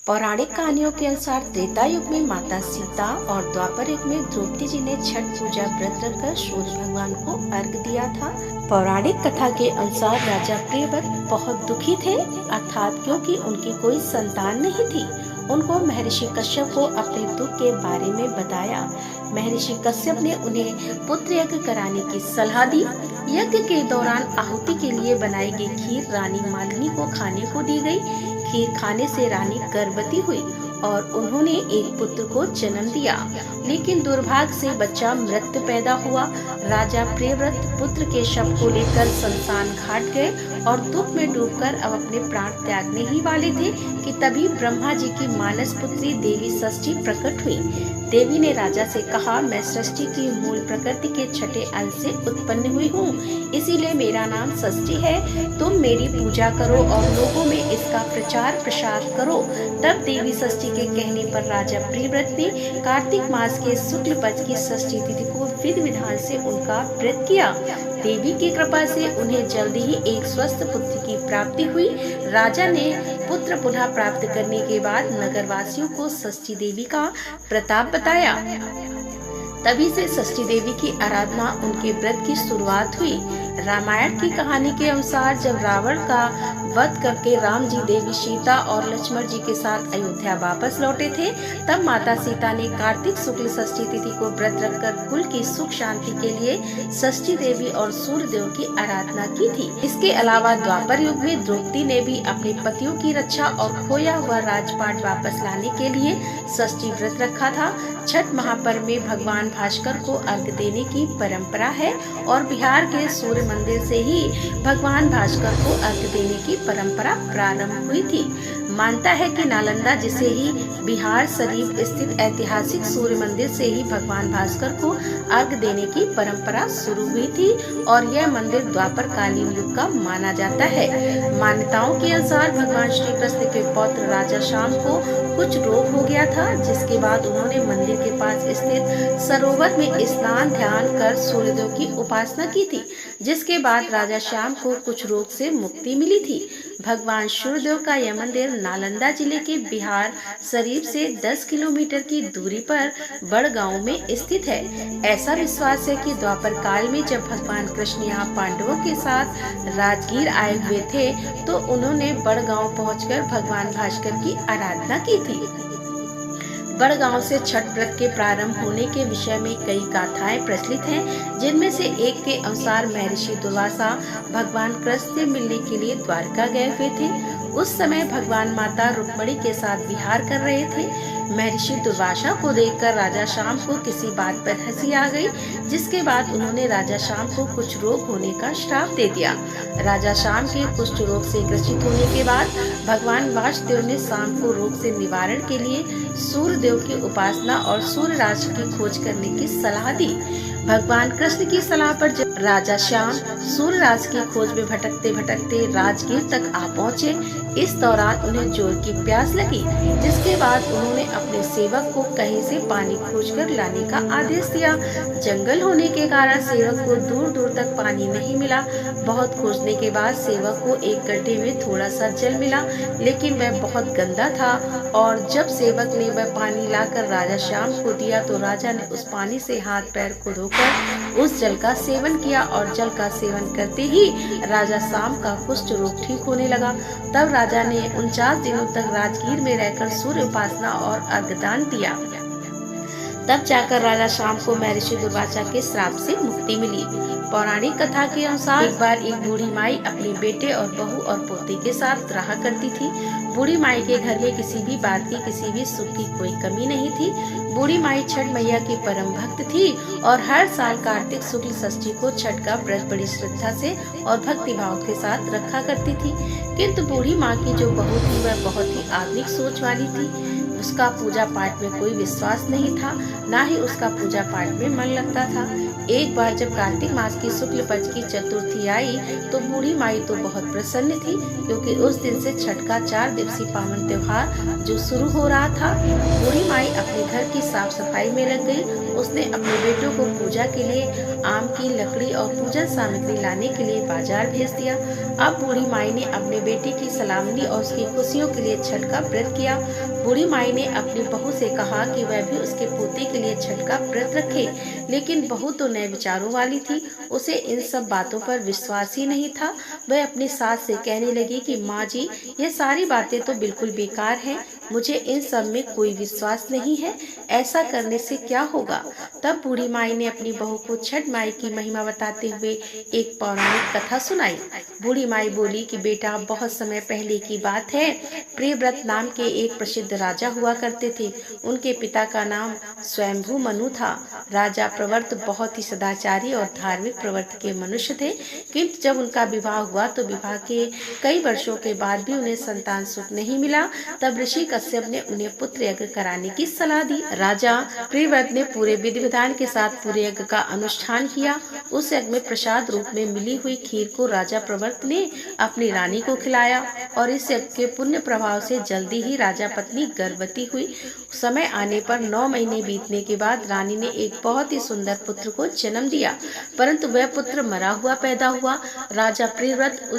पौराणिक कहानियों के अनुसार त्रेता युग में माता सीता और द्वापर युग में द्रौपदी जी ने छठ पूजा व्रत रखकर सूर्य भगवान को अर्घ दिया था। पौराणिक कथा के अनुसार राजा प्रियव्रत बहुत दुखी थे, अर्थात क्योंकि उनकी कोई संतान नहीं थी। उनको महर्षि कश्यप को अपने दुख के बारे में बताया। महर्षि कश्यप ने उन्हें पुत्र यज्ञ कराने की सलाह दी। यज्ञ के दौरान आहुति के लिए बनाई गई खीर रानी मालिनी को खाने को दी गई। खीर खाने से रानी गर्भवती हुई और उन्होंने एक पुत्र को जन्म दिया, लेकिन दुर्भाग्य से बच्चा मृत पैदा हुआ। राजा प्रियव्रत पुत्र के शव को लेकर शमशान घाट गए और दुख में डूबकर अब अपने प्राण त्यागने ही वाले थे कि तभी ब्रह्मा जी की मानस पुत्री देवी षष्ठी प्रकट हुई। देवी ने राजा से कहा, मैं सृष्टि की मूल प्रकृति के छठे अंश से उत्पन्न हुई हूँ, इसीलिए मेरा नाम षष्ठी है। तुम मेरी पूजा करो और लोगों में इसका प्रचार प्रसार करो। तब देवी षष्ठी के कहने पर राजा प्रियव्रत ने कार्तिक मास के शुक्ल पक्ष की षष्ठी तिथि को विधि विधान से उनका व्रत किया। देवी की कृपा से उन्हें जल्दी ही एक स्वस्थ पुत्र की प्राप्ति हुई। राजा ने पुत्र पुनः प्राप्त करने के बाद नगरवासियों को षष्ठी देवी का प्रताप बताया। तभी से षष्ठी देवी की आराधना उनके व्रत की शुरुआत हुई। रामायण की कहानी के अनुसार जब रावण का वध करके राम जी देवी सीता और लक्ष्मण जी के साथ अयोध्या वापस लौटे थे, तब माता सीता ने कार्तिक शुक्ल षष्ठी तिथि को व्रत रखकर कुल की सुख शांति के लिए षष्ठी देवी और सूर्य देव की आराधना की थी। इसके अलावा द्वापर युग में द्रौपदी ने भी अपने पतियों की रक्षा और खोया हुआ राजपाट वापस लाने के लिए षष्ठी व्रत रखा था। छठ महापर्व में भगवान भास्कर को अर्घ देने की परंपरा है और बिहार के सूर्य मंदिर से ही भगवान भास्कर को अर्घ देने की परंपरा प्रारंभ हुई थी। मानता है कि नालंदा जिसे ही बिहार शरीफ स्थित ऐतिहासिक सूर्य मंदिर से ही भगवान भास्कर को अर्घ देने की परंपरा शुरू हुई थी और यह मंदिर द्वापर कालीन युग का माना जाता है। मान्यताओं के अनुसार भगवान श्री कृष्ण के पौत्र राजा श्याम को कुछ रोग हो गया था, जिसके बाद उन्होंने मंदिर के पास स्थित सरोवर में स्नान ध्यान कर सूर्यदेव की उपासना की थी, जिसके बाद राजा श्याम को कुछ रोग से मुक्ति मिली थी। भगवान सूर्यदेव का यह मंदिर नालंदा जिले के बिहार शरीफ से 10 किलोमीटर की दूरी पर बड़गांव में स्थित है। ऐसा विश्वास है कि द्वापर काल में जब भगवान कृष्ण यहाँ पांडवों के साथ राजगीर आए हुए थे, तो उन्होंने बड़गांव पहुंचकर भगवान भास्कर की आराधना की थी। बड़गांव से छठ व्रत के प्रारंभ होने के विषय में कई गाथाएं प्रचलित हैं, जिनमें से एक के अनुसार महर्षि दुर्वासा भगवान कृष्ण से मिलने के लिए द्वारका गए हुए थे। उस समय भगवान माता रुक्मिणी के साथ विहार कर रहे थे। महर्षि दुर्वासा को देखकर राजा श्याम को किसी बात पर हंसी आ गई, जिसके बाद उन्होंने राजा श्याम को कुछ रोग होने का श्राप दे दिया। राजा श्याम के कुष्ठ रोग से ग्रसित होने के बाद भगवान वासुदेव ने श्याम को रोग से निवारण के लिए सूर्य देव की उपासना और सूर्य राशि की खोज करने की सलाह दी। भगवान कृष्ण की सलाह पर जब राजा श्याम सूर्य राशि की खोज में भटकते भटकते राजगीर तक आ पहुँचे, इस दौरान उन्हें जोर की प्यास लगी, जिसके बाद उन्होंने अपने सेवक को कहीं से पानी खोजकर लाने का आदेश दिया। जंगल होने के कारण सेवक को दूर दूर तक पानी नहीं मिला। बहुत खोजने के बाद सेवक को एक गड्ढे में थोड़ा सा जल मिला, लेकिन वह बहुत गंदा था और जब सेवक ने वह पानी लाकर राजा श्याम को दिया तो राजा ने उस पानी से हाथ पैर को धोकर उस जल का सेवन किया और जल का सेवन करते ही राजा श्याम का कुष्ठ रोग ठीक होने लगा। तब राजा ने 49 दिनों तक राजगीर में रहकर सूर्य उपासना और अर्घदान दिया। तब जाकर राजा श्याम को महर्षि दुर्वासा के श्राप से मुक्ति मिली। पौराणिक कथा के अनुसार एक बार एक बूढ़ी माई अपने बेटे और बहू और पोते के साथ रहा करती थी। बूढ़ी माई के घर में किसी भी बात की, किसी भी सुख की कोई कमी नहीं थी। बूढ़ी माई छठ मैया की परम भक्त थी और हर साल कार्तिक शुक्ल षष्ठी को छठ का व्रत बड़ी श्रद्धा से और भक्ति भाव के साथ रखा करती थी। किंतु बूढ़ी माँ की जो बहू थी वह बहुत ही आधुनिक सोच वाली थी। उसका पूजा पाठ में कोई विश्वास नहीं था, ना ही उसका पूजा पाठ में मन लगता था। एक बार जब कार्तिक मास की शुक्ल पक्ष की चतुर्थी आई तो बूढ़ी माई तो बहुत प्रसन्न थी, क्योंकि उस दिन से छठ का 4 दिवसीय पावन त्योहार जो शुरू हो रहा था। बूढ़ी माई अपने घर की साफ सफाई में लग गई। उसने अपने बेटों को पूजा के लिए आम की लकड़ी और पूजन सामग्री लाने के लिए बाजार भेज दिया। अब बूढ़ी माई ने अपने बेटे की सलामती और उसकी खुशियों के लिए छठ का व्रत किया। बूढ़ी माई ने अपनी बहू से कहा कि वह भी उसके पोते के लिए छठ का व्रत रखे, लेकिन बहू तो नए विचारों वाली थी। उसे इन सब बातों पर विश्वास ही नहीं था। वह अपनी सास से कहने लगी कि माँ जी, ये सारी बातें तो बिल्कुल बेकार हैं। मुझे इन सब में कोई विश्वास नहीं है। ऐसा करने से क्या होगा? तब बूढ़ी माई ने अपनी बहू को छठ माई की महिमा बताते हुए एक पौराणिक कथा सुनाई। बूढ़ी माई बोली कि बेटा, बहुत समय पहले की बात है। प्रियव्रत नाम के एक प्रसिद्ध राजा हुआ करते थे। उनके पिता का नाम स्वयंभू मनु था। राजा प्रवर्त बहुत ही सदाचारी और धार्मिक प्रवृत्ति के मनुष्य थे, किंतु जब उनका विवाह हुआ तो विवाह के कई वर्षों के बाद भी उन्हें संतान सुख नहीं मिला। तब ऋषि कश्यप ने उन्हें पुत्र यज्ञ कराने की सलाह दी। राजा प्रियव्रत ने पूरे विधि विधान के साथ पूरे यज्ञ का अनुष्ठान किया। उस यज्ञ में प्रसाद रूप में मिली हुई खीर को राजा प्रवर्त ने अपनी रानी को खिलाया और इस यज्ञ के पुण्य प्रभाव से जल्दी ही राजा पत्नी गर्भवती हुई। समय आने पर 9 महीने बीतने के बाद रानी ने एक बहुत ही सुंदर पुत्र को जन्म दिया, परंतु वह पुत्र मरा हुआ पैदा हुआ। राजा प्रियव्रत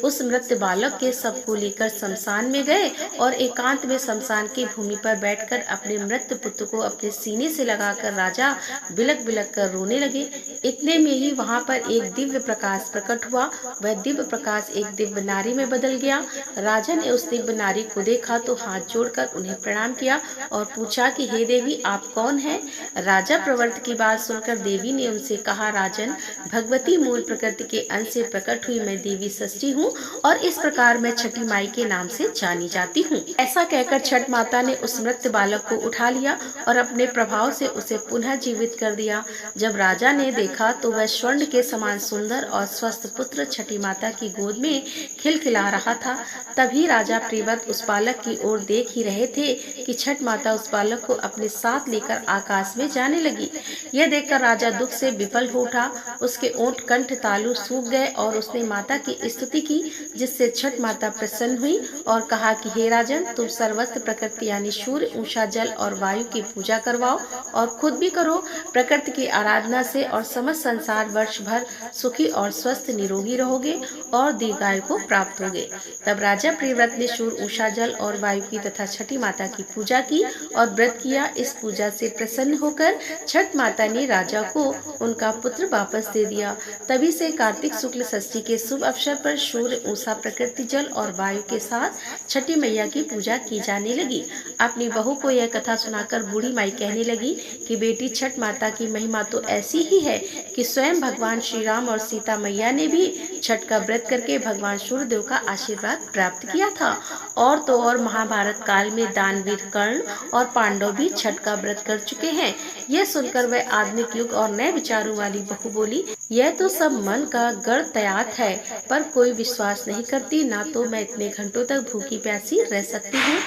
उस मृत बालक के शव को लेकर शमशान में गए और एकांत में शमशान की भूमि पर बैठकर अपने मृत पुत्र को अपने सीने से लगाकर राजा बिलक बिलक कर रोने लगे। इतने में ही वहाँ पर एक दिव्य प्रकाश प्रकट हुआ। वह दिव्य प्रकाश एक दिव्य नारी में बदल गया। राजा ने उस दिव्य नारी को देखा तो हाथ जोड़कर उन्हें प्रणाम किया और पूछा कि हे देवी, आप कौन हैं? राजा प्रवर्त की बात सुनकर देवी ने उनसे कहा, राजन, भगवती मूल प्रकृति के अंश से प्रकट हुई मैं देवी षष्ठी हूँ और इस प्रकार मैं छठी माई के नाम से जानी जाती हूँ। ऐसा कहकर छठ माता ने उस मृत बालक को उठा लिया और अपने प्रभाव से उसे पुनः जीवित कर दिया। जब राजा ने देखा तो वह स्वर्ण के समान सुंदर और स्वस्थ पुत्र छठी माता की गोद में खिलखिला रहा था। तभी राजा प्रियव्रत उस बालक की ओर देख ही रहे थे कि छठ माता उस बालक को अपने साथ लेकर आकाश में जाने लगी। यह देखकर राजा दुख से विफल हो उठा। उसके ओंठ कंठ तालु सूख गए और उसने माता की स्तुति की, जिससे छठ माता प्रसन्न हुई और कहा कि हे राजन, तुम सर्वस्त्र प्रकृति यानी सूर्य, उषा, जल और वायु की पूजा करवाओ और खुद भी करो। प्रकृति की आराधना से और समस्त संसार वर्ष भर सुखी और स्वस्थ निरोगी रहोगे और दीर्घायु को प्राप्त होगे। तब राजा प्रियव्रत ने सूर्य, उषा, जल और वायु की तथा छठी माता की पूजा की और व्रत किया। इस पूजा से प्रसन्न होकर छठ माता ने राजा को उनका पुत्र वापस दे दिया। तभी से कार्तिक शुक्ल षष्ठी के शुभ अवसर पर सूर्य, उषा, प्रकृति, जल और वायु के साथ छठी मैया की पूजा की जाने लगी। अपनी बहू को यह कथा सुनाकर बूढ़ी माई कहने लगी कि बेटी, छठ माता की महिमा तो ऐसी ही है कि स्वयं भगवान श्री राम और सीता मैया ने भी छठ का व्रत करके भगवान सूर्यदेव का आशीर्वाद प्राप्त किया था। और तो और महाभारत काल में दानवीर कर्ण और पांडव भी छठ का व्रत कर चुके हैं। यह सुनकर वह आधुनिक युग और नए विचारों वाली बहू बोली, यह तो सब मन का गड़तयात है, पर कोई विश्वास नहीं करती। ना तो मैं इतने घंटों तक भूखी प्यासी रह सकती हूँ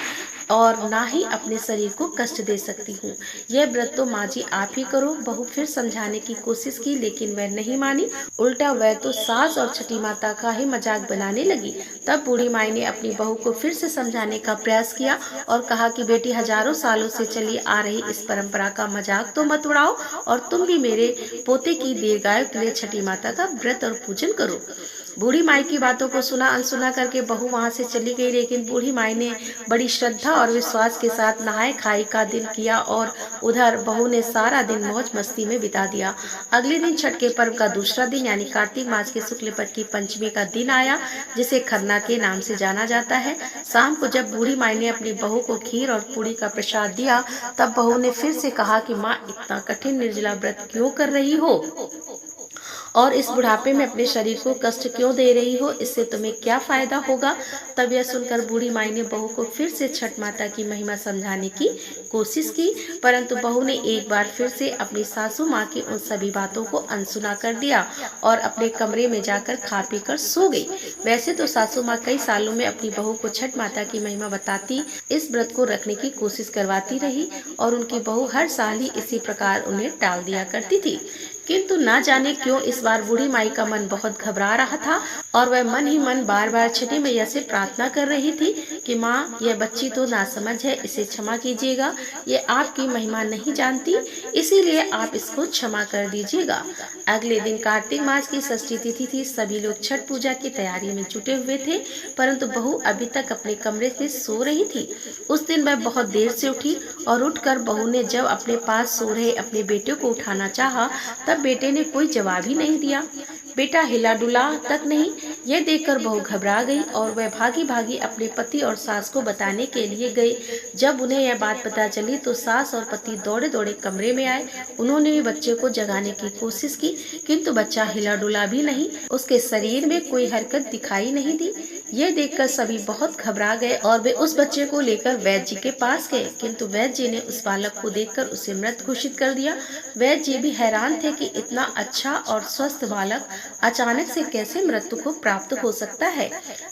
और ना ही अपने शरीर को कष्ट दे सकती हूँ। यह व्रत तो माँ जी आप ही करो। बहू फिर समझाने की कोशिश की, लेकिन वह नहीं मानी। उल्टा वह तो सास और छठी माता का ही मजाक बनाने लगी। तब बूढ़ी माई ने अपनी बहू को फिर से समझाने का प्रयास किया और कहा कि बेटी, हजारों सालों से चली आ रही इस परंपरा का मजाक तो मत उड़ाओ और तुम भी मेरे पोते की दीर्घायु के लिए छठी माता का व्रत और पूजन करो। बूढ़ी माई की बातों को सुना अनसुना करके बहू वहां से चली गई, लेकिन बूढ़ी माई ने बड़ी श्रद्धा और विश्वास के साथ नहाय खाई का दिन किया और उधर बहू ने सारा दिन मौज मस्ती में बिता दिया। अगले दिन छठ के पर्व का दूसरा दिन यानी कार्तिक मास के शुक्ल पक्ष की पंचमी का दिन आया, जिसे खरना के नाम से जाना जाता है। शाम को जब बूढ़ी माई ने अपनी बहू को खीर और पूड़ी का प्रसाद दिया, तब बहू ने फिर से कहा कि माँ, इतना कठिन निर्जला व्रत क्यों कर रही हो और इस बुढ़ापे में अपने शरीर को कष्ट क्यों दे रही हो? इससे तुम्हें क्या फायदा होगा? तब यह सुनकर बूढ़ी माई ने बहू को फिर से छठ माता की महिमा समझाने की कोशिश की, परंतु बहू ने एक बार फिर से अपनी सासू माँ की उन सभी बातों को अनसुना कर दिया और अपने कमरे में जाकर खा पी कर सो गई। वैसे तो सासू माँ कई सालों में अपनी बहू को छठ माता की महिमा बताती, इस व्रत को रखने की कोशिश करवाती रही और उनकी बहू हर साल ही इसी प्रकार उन्हें टाल दिया करती थी। किंतु ना जाने क्यों इस बार बूढ़ी माई का मन बहुत घबरा रहा था और वह मन ही मन बार बार छठी मैया से प्रार्थना कर रही थी कि माँ, यह बच्ची तो नासमझ है, इसे क्षमा कीजिएगा। ये आपकी महिमा नहीं जानती, इसीलिए आप इसको क्षमा कर दीजिएगा। अगले दिन कार्तिक मास की षष्ठी तिथि थी। सभी लोग छठ पूजा की तैयारी में जुटे हुए थे, परंतु बहू अभी तक अपने कमरे में सो रही थी। उस दिन वह बहुत देर से उठी और उठकर बहू ने जब अपने पास सो रहे अपने बेटे को उठाना चाहा, तब बेटे ने कोई जवाब ही नहीं दिया। बेटा हिला डुला तक नहीं। यह देखकर बहू घबरा गई और वह भागी भागी अपने पति और सास को बताने के लिए गई। जब उन्हें यह बात पता चली तो सास और पति दौड़े दौड़े कमरे में आए। उन्होंने भी बच्चे को जगाने की कोशिश की, किंतु बच्चा हिला डुला भी नहीं, उसके शरीर में कोई हरकत दिखाई नहीं दी। यह देखकर सभी बहुत घबरा गए और वे उस बच्चे को लेकर वैद्य जी के पास गए, किंतु वैद्य जी ने उस बालक को देखकर उसे मृत घोषित कर दिया। वैद्य जी भी हैरान थे कि इतना अच्छा और स्वस्थ बालक अचानक से कैसे मृत्यु को प्राप्त हो सकता है।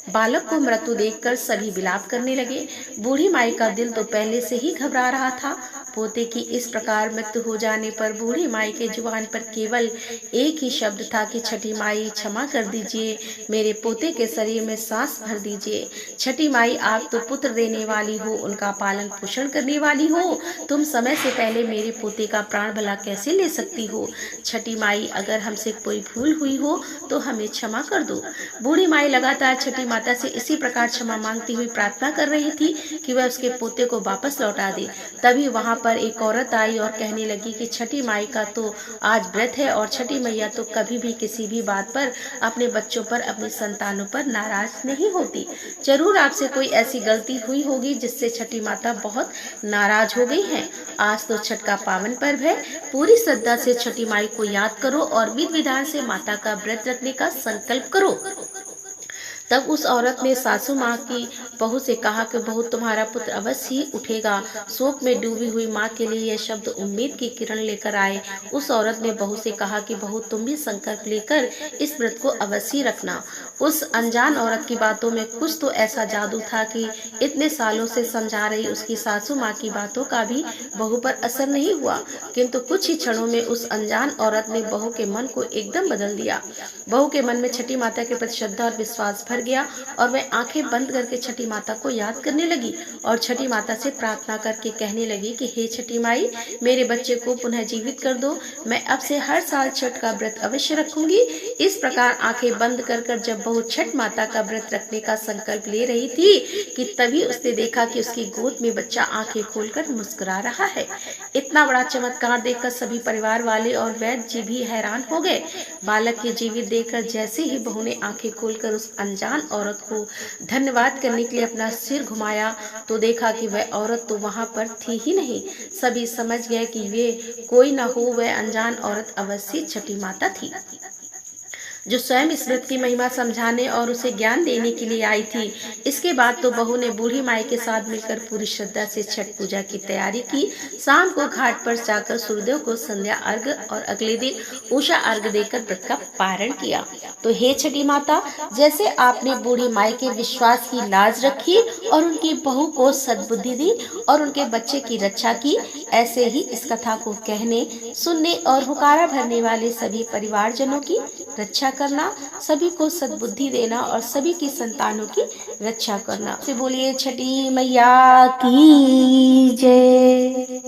बालक को मृत्यु देखकर सभी विलाप करने लगे। बूढ़ी माई का दिल तो पहले से ही घबरा रहा था। पोते की इस प्रकार मृत्यु हो जाने पर बूढ़ी माई के जुबान पर केवल एक ही शब्द था कि छठी माई क्षमा कर दीजिए, मेरे पोते के शरीर में सांस भर दीजिए। छठी माई, आप तो पुत्र देने वाली हो, उनका पालन पोषण करने वाली हो, तुम समय से पहले मेरे पोते का प्राण भला कैसे ले सकती हो। छठी माई, अगर हमसे कोई भूल हुई हो तो हमें क्षमा कर दो। बूढ़ी माई लगातार छठी माता से इसी प्रकार क्षमा मांगती हुई प्रार्थना कर रही थी कि वह उसके पोते को वापस लौटा दे। तभी वहां पर एक औरत आई और कहने लगी कि छठी माई का तो आज व्रत है और छठी मैया तो कभी भी किसी भी बात पर अपने बच्चों पर, अपनी संतानों पर नाराज नहीं होती। जरूर आपसे कोई ऐसी गलती हुई होगी जिससे छठी माता बहुत नाराज हो गई हैं। आज तो छठ का पावन पर्व है, पूरी श्रद्धा से छठी माई को याद करो और विधि विधान से माता का व्रत रखने का संकल्प करो। तब उस औरत ने सासू माँ की बहू से कहा कि बहू, तुम्हारा पुत्र अवश्य ही उठेगा। शोक में डूबी हुई माँ के लिए यह शब्द उम्मीद की किरण लेकर आए। उस औरत ने बहू से कहा कि बहू, तुम भी संकल्प लेकर इस व्रत को अवश्य रखना। उस अनजान औरत की बातों में कुछ तो ऐसा जादू था कि इतने सालों से समझा रही उसकी सासू माँ की बातों का भी बहू पर असर नहीं हुआ, किंतु कुछ ही क्षणों में उस अनजान औरत ने बहू के मन को एकदम बदल दिया। बहू के मन में छठी माता के प्रति श्रद्धा और विश्वास भर गया और वह आंखें बंद करके छठी माता को याद करने लगी और छठी माता से प्रार्थना करके कहने लगी कि हे छठी माई, मेरे बच्चे को पुनः जीवित कर दो। मैं अब से हर साल छठ का व्रत अवश्य रखूंगी। इस प्रकार आंखें बंद कर जब बहू छठ माता का व्रत रखने का संकल्प ले रही थी कि तभी उसने देखा कि उसकी गोद में बच्चा आंखें खोलकर मुस्कुरा रहा है। इतना बड़ा चमत्कार देखकर सभी परिवार वाले और वैद्य जी भी हैरान हो गए। बालक के जीवित देखकर जैसे ही बहू ने आंखें खोलकर उस अनजान औरत को धन्यवाद करने के लिए अपना सिर घुमाया तो देखा कि वह औरत तो वहां पर थी ही नहीं। सभी समझ गए कि वे कोई न हो, वह अनजान औरत अवश्य छठी माता थी, जो स्वयं इस व्रत की महिमा समझाने और उसे ज्ञान देने के लिए आई थी। इसके बाद तो बहू ने बूढ़ी माई के साथ मिलकर पूरी श्रद्धा से छठ पूजा की तैयारी की। शाम को घाट पर जाकर सूर्यदेव को संध्या अर्घ और अगले दिन उषा अर्घ देकर व्रत का पारण किया। तो हे छठी माता, जैसे आपने बूढ़ी माई के विश्वास की लाज रखी और उनकी बहू को सद्बुद्धि दी और उनके बच्चे की रक्षा की, ऐसे ही इस कथा को कहने, सुनने और हुकारा भरने वाले सभी परिवारजनों की रक्षा करना, सभी को सद्बुद्धि देना और सभी की संतानों की रक्षा करना। बोलिए छठी मैया की जय।